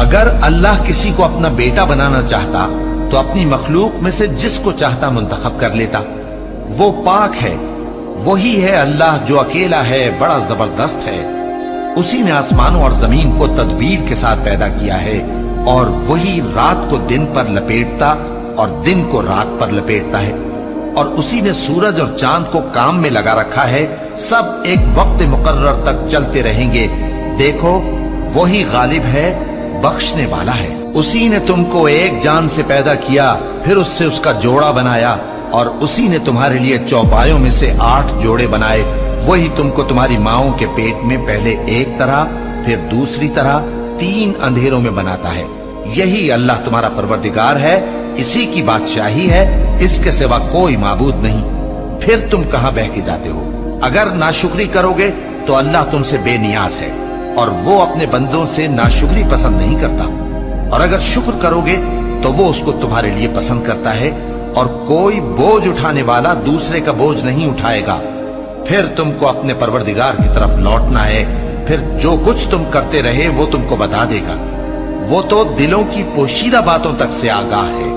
اگر اللہ کسی کو اپنا بیٹا بنانا چاہتا تو اپنی مخلوق میں سے جس کو چاہتا منتخب کر لیتا۔ وہ پاک ہے، وہی ہے اللہ جو اکیلا ہے، بڑا زبردست ہے۔ اسی نے آسمانوں اور زمین کو تدبیر کے ساتھ پیدا کیا ہے، اور وہی رات کو دن پر لپیٹتا اور دن کو رات پر لپیٹتا ہے، اور اسی نے سورج اور چاند کو کام میں لگا رکھا ہے، سب ایک وقت مقرر تک چلتے رہیں گے۔ دیکھو وہی غالب ہے، بخشنے والا ہے۔ اسی نے تم کو ایک جان سے پیدا کیا، پھر اس سے اس کا جوڑا بنایا، اور اسی نے تمہارے لیے چوپایوں میں سے 8 جوڑے بنائے۔ وہی تم کو تمہاری ماؤں کے پیٹ میں پہلے ایک طرح پھر دوسری طرح 3 اندھیروں میں بناتا ہے۔ یہی اللہ تمہارا پروردگار ہے، اسی کی بادشاہی ہے، اس کے سوا کوئی معبود نہیں۔ پھر تم کہاں بہہ کے جاتے ہو؟ اگر ناشکری کرو گے تو اللہ تم سے بے نیاز ہے، اور وہ اپنے بندوں سے ناشکری پسند نہیں کرتا، اور اگر شکر کرو گے تو وہ اس کو تمہارے لیے پسند کرتا ہے، اور کوئی بوجھ اٹھانے والا دوسرے کا بوجھ نہیں اٹھائے گا۔ پھر تم کو اپنے پروردگار کی طرف لوٹنا ہے، پھر جو کچھ تم کرتے رہے وہ تم کو بتا دے گا۔ وہ تو دلوں کی پوشیدہ باتوں تک سے آگاہ ہے۔